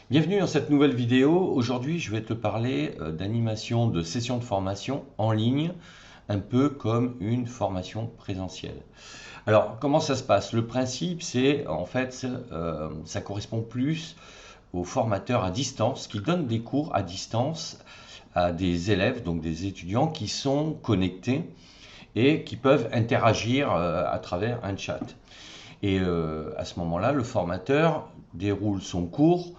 Bienvenue dans cette nouvelle vidéo. Aujourd'hui, je vais te parler d'animation de sessions de formation en ligne, un peu comme une formation présentielle. Alors, comment ça se passe? Le principe, c'est en fait, ça correspond plus aux formateurs à distance qui donnent des cours à distance à des élèves, donc des étudiants qui sont connectés et qui peuvent interagir à travers un chat. Et à ce moment-là, le formateur déroule son cours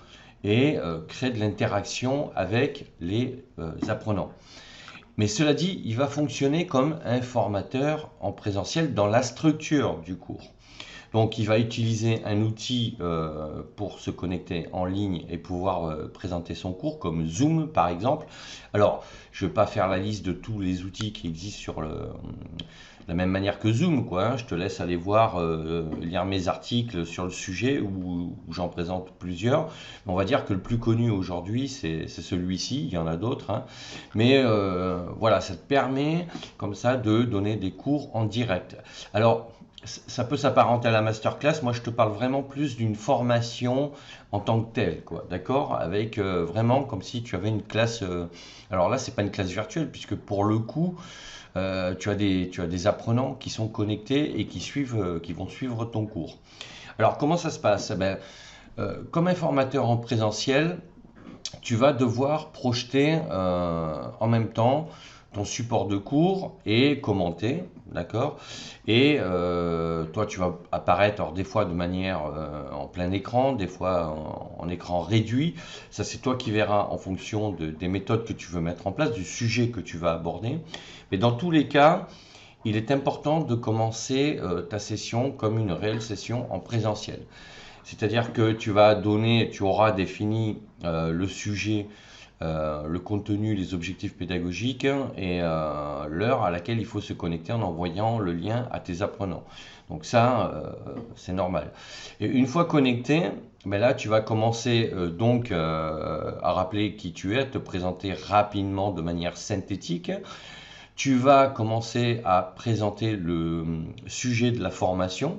et crée de l'interaction avec les apprenants. Mais cela dit, il va fonctionner comme un formateur en présentiel dans la structure du cours. Donc il va utiliser un outil pour se connecter en ligne et pouvoir présenter son cours, comme Zoom par exemple. Alors, je ne vais pas faire la liste de tous les outils qui existent sur la même manière que Zoom, quoi, hein. Je te laisse aller voir, lire mes articles sur le sujet où j'en présente plusieurs. On va dire que le plus connu aujourd'hui, c'est celui-ci. Il y en a d'autres, hein. Mais voilà, ça te permet comme ça de donner des cours en direct. Alors, ça peut s'apparenter à la masterclass. Moi, je te parle vraiment plus d'une formation en tant que telle, quoi, d'accord? Avec vraiment comme si tu avais une classe. Alors là, c'est pas une classe virtuelle, puisque pour le coup, tu as des apprenants qui sont connectés et qui vont suivre ton cours. Alors, comment ça se passe? Eh ben, comme un formateur en présentiel, tu vas devoir projeter en même temps ton support de cours et commenter, d'accord? Et toi, tu vas apparaître, alors des fois de manière en plein écran, des fois en écran réduit. Ça, c'est toi qui verras en fonction des méthodes que tu veux mettre en place, du sujet que tu vas aborder. Mais dans tous les cas, il est important de commencer ta session comme une réelle session en présentiel. C'est-à-dire que tu auras défini le sujet, le contenu, les objectifs pédagogiques et l'heure à laquelle il faut se connecter en envoyant le lien à tes apprenants. Donc ça, c'est normal. Et une fois connecté, ben là, tu vas commencer à rappeler qui tu es, à te présenter rapidement de manière synthétique. Tu vas commencer à présenter le sujet de la formation.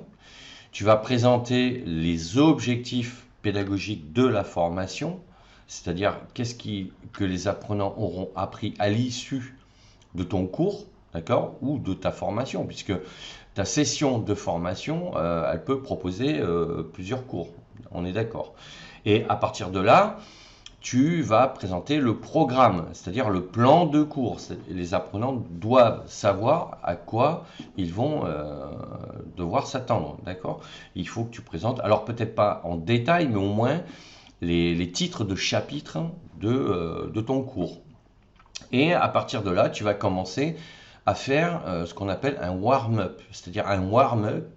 Tu vas présenter les objectifs pédagogiques de la formation, c'est-à-dire que les apprenants auront appris à l'issue de ton cours, d'accord, ou de ta formation, puisque ta session de formation, elle peut proposer plusieurs cours, on est d'accord. Et à partir de là, tu vas présenter le programme, c'est-à-dire le plan de cours. Les apprenants doivent savoir à quoi ils vont devoir s'attendre, d'accord? Il faut que tu présentes, alors peut-être pas en détail, mais au moins les titres de chapitres de ton cours. Et à partir de là, tu vas commencer à faire ce qu'on appelle un warm-up, c'est-à-dire un warm-up.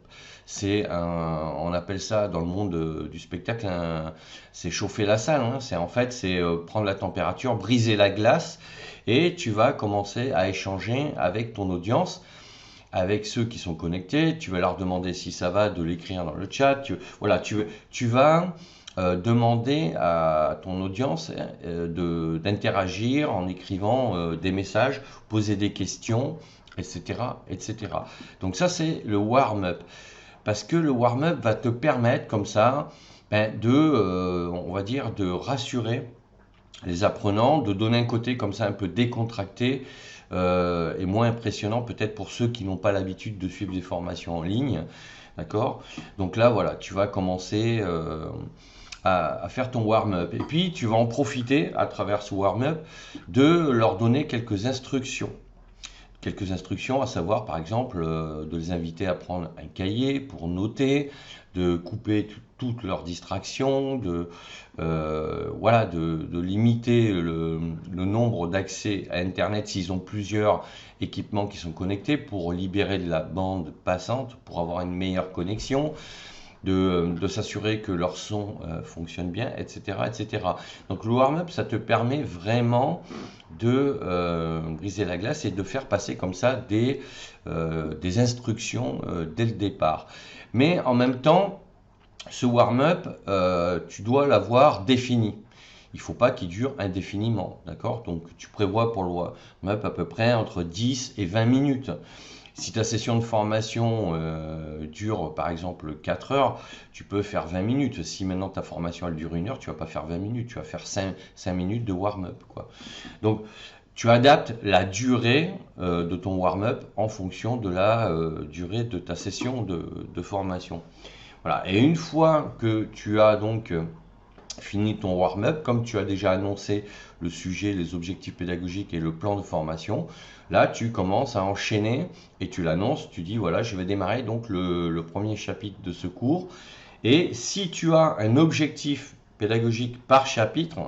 On appelle ça dans le monde du spectacle, c'est chauffer la salle, hein. C'est prendre la température, briser la glace, et tu vas commencer à échanger avec ton audience, avec ceux qui sont connectés. Tu vas leur demander si ça va, de l'écrire dans le chat. Tu vas demander à ton audience d'interagir en écrivant des messages, poser des questions, etc., etc. Donc ça, c'est le warm-up. Parce que le warm-up va te permettre comme ça on va dire, de rassurer les apprenants, de donner un côté comme ça un peu décontracté et moins impressionnant peut-être pour ceux qui n'ont pas l'habitude de suivre des formations en ligne. D'accord? Donc là, voilà, tu vas commencer à faire ton warm-up. Et puis, tu vas en profiter à travers ce warm-up de leur donner quelques instructions. Quelques instructions, à savoir par exemple de les inviter à prendre un cahier pour noter, de couper toutes leurs distractions, de limiter le nombre d'accès à Internet s'ils ont plusieurs équipements qui sont connectés pour libérer de la bande passante, pour avoir une meilleure connexion, de s'assurer que leur son fonctionne bien, etc., etc. Donc le warm-up, ça te permet vraiment de briser la glace et de faire passer comme ça des instructions dès le départ. Mais en même temps, ce warm-up, tu dois l'avoir défini. Il ne faut pas qu'il dure indéfiniment, d'accord? Donc tu prévois pour le warm-up à peu près entre 10 et 20 minutes. Si ta session de formation dure par exemple 4 heures, tu peux faire 20 minutes. Si maintenant ta formation elle dure 1 heure, tu vas pas faire 20 minutes, tu vas faire 5 minutes de warm-up, quoi. Donc tu adaptes la durée de ton warm-up en fonction de la durée de ta session de formation. Voilà. Et une fois que tu as donc fini ton warm-up, comme tu as déjà annoncé le sujet, les objectifs pédagogiques et le plan de formation, là tu commences à enchaîner et tu l'annonces, tu dis voilà, je vais démarrer donc le premier chapitre de ce cours. Et si tu as un objectif pédagogique par chapitre,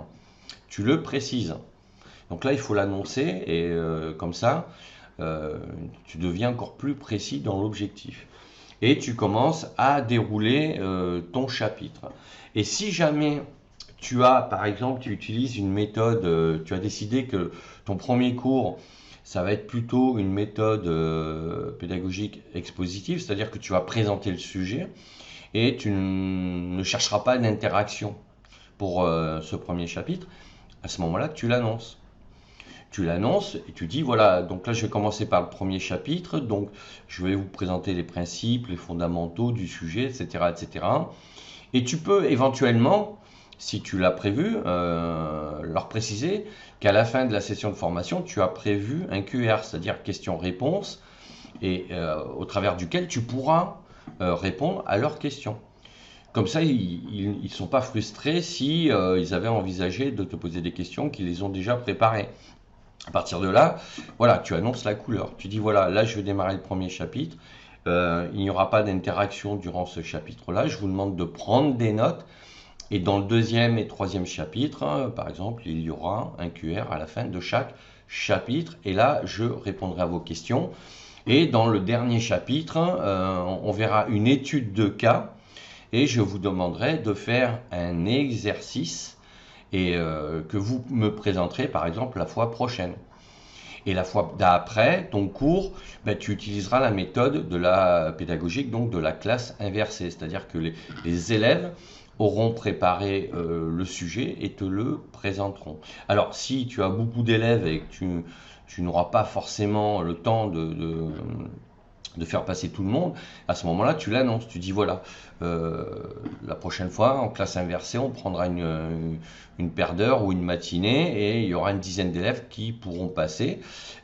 tu le précises. Donc là, il faut l'annoncer et comme ça, tu deviens encore plus précis dans l'objectif. Et tu commences à dérouler ton chapitre. Et si jamais tu as, par exemple, tu utilises une méthode, tu as décidé que ton premier cours, ça va être plutôt une méthode pédagogique expositive, c'est-à-dire que tu vas présenter le sujet et tu ne chercheras pas d'interaction pour ce premier chapitre. À ce moment-là, tu l'annonces. Tu l'annonces et tu dis voilà, donc là je vais commencer par le premier chapitre, donc je vais vous présenter les principes, les fondamentaux du sujet, etc. etc. Et tu peux éventuellement, si tu l'as prévu, leur préciser qu'à la fin de la session de formation, tu as prévu un QR, c'est-à-dire question-réponse, et au travers duquel tu pourras répondre à leurs questions. Comme ça, ils ne sont pas frustrés si ils avaient envisagé de te poser des questions qu'ils les ont déjà préparées. À partir de là, voilà, tu annonces la couleur. Tu dis voilà, là je vais démarrer le premier chapitre. Il n'y aura pas d'interaction durant ce chapitre-là. Je vous demande de prendre des notes. Et dans le deuxième et troisième chapitre, par exemple, il y aura un QR à la fin de chaque chapitre. Et là, je répondrai à vos questions. Et dans le dernier chapitre, on verra une étude de cas. Et je vous demanderai de faire un exercice et que vous me présenterez par exemple la fois prochaine. Et la fois d'après, ton cours, ben, tu utiliseras la méthode de la pédagogique, donc de la classe inversée. C'est-à-dire que les élèves auront préparé le sujet et te le présenteront. Alors, si tu as beaucoup d'élèves et que tu n'auras pas forcément le temps de faire passer tout le monde, à ce moment-là, tu l'annonces. Tu dis voilà, la prochaine fois, en classe inversée, on prendra une paire d'heures ou une matinée et il y aura une dizaine d'élèves qui pourront passer.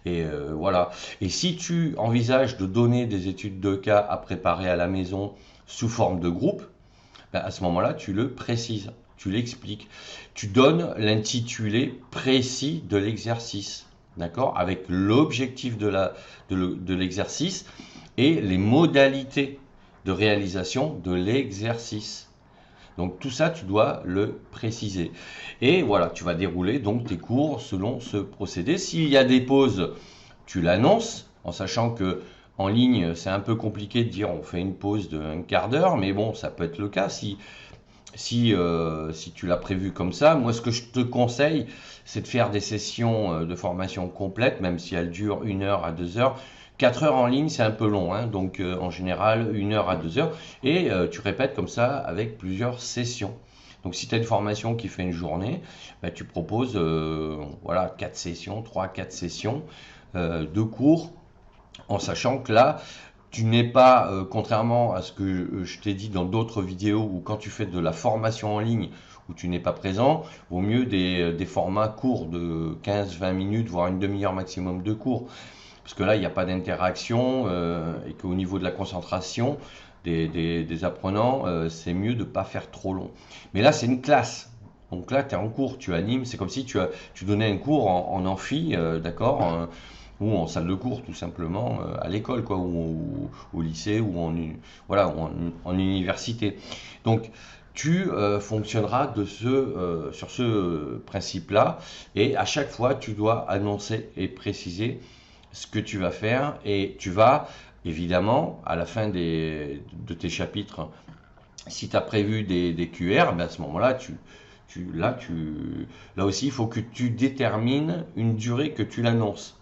Et voilà. Et si tu envisages de donner des études de cas à préparer à la maison sous forme de groupe, ben à ce moment-là, tu le précises, tu l'expliques. Tu donnes l'intitulé précis de l'exercice, d'accord, avec l'objectif de l'exercice et les modalités de réalisation de l'exercice. Donc tout ça, tu dois le préciser. Et voilà, tu vas dérouler donc tes cours selon ce procédé. S'il y a des pauses, tu l'annonces, en sachant que en ligne, c'est un peu compliqué de dire on fait une pause d'un quart d'heure, mais bon, ça peut être le cas si tu l'as prévu comme ça. Moi, ce que je te conseille, c'est de faire des sessions de formation complètes, même si elles durent 1 heure à 2 heures. 4 heures en ligne, c'est un peu long, hein, donc en général 1 heure à 2 heures, et tu répètes comme ça avec plusieurs sessions. Donc si tu as une formation qui fait une journée, bah, tu proposes voilà, 4 sessions, 3-4 sessions de cours, en sachant que là, tu n'es pas, contrairement à ce que je t'ai dit dans d'autres vidéos, où quand tu fais de la formation en ligne, où tu n'es pas présent, vaut mieux des formats courts de 15-20 minutes, voire une demi-heure maximum de cours. Parce que là, il n'y a pas d'interaction et qu'au niveau de la concentration des apprenants, c'est mieux de ne pas faire trop long. Mais là, c'est une classe. Donc là, tu es en cours, tu animes, c'est comme si tu donnais un cours en amphi, d'accord, ou en salle de cours tout simplement, à l'école, quoi, ou au lycée, ou voilà, ou en université. Donc, tu fonctionneras sur ce principe-là, et à chaque fois, tu dois annoncer et préciser ce que tu vas faire, et tu vas évidemment à la fin de tes chapitres, si tu as prévu des QR, ben à ce moment-là là aussi il faut que tu détermines une durée que tu l'annonces.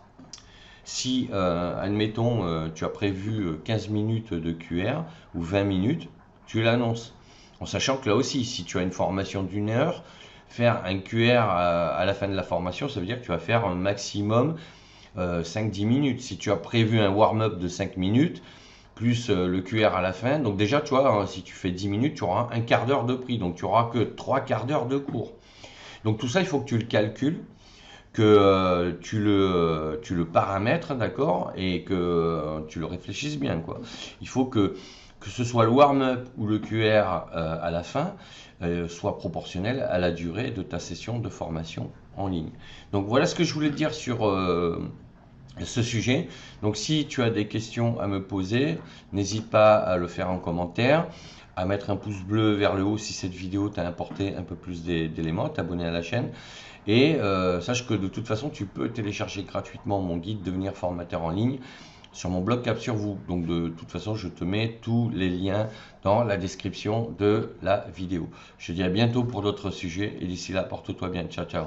Si admettons tu as prévu 15 minutes de QR ou 20 minutes, tu l'annonces, en sachant que là aussi, si tu as une formation d'1 heure, faire un QR à la fin de la formation, ça veut dire que tu vas faire un maximum 5-10 minutes. Si tu as prévu un warm-up de 5 minutes, plus le QR à la fin, donc déjà, tu vois, hein, si tu fais 10 minutes, tu auras un quart d'heure de prix, donc tu auras que 3 quarts d'heure de cours. Donc tout ça, il faut que tu le calcules, que tu le paramètres, d'accord, et que tu le réfléchisses bien, quoi. Il faut que ce soit le warm-up ou le QR à la fin, soit proportionnel à la durée de ta session de formation en ligne. Donc voilà ce que je voulais te dire sur ce sujet. Donc si tu as des questions à me poser, n'hésite pas à le faire en commentaire, à mettre un pouce bleu vers le haut si cette vidéo t'a apporté un peu plus d'éléments, t'abonner à la chaîne. Et sache que de toute façon, tu peux télécharger gratuitement mon guide Devenir formateur en ligne sur mon blog Cap sur vous. Donc de toute façon, je te mets tous les liens dans la description de la vidéo. Je te dis à bientôt pour d'autres sujets et d'ici là, porte-toi bien. Ciao, ciao.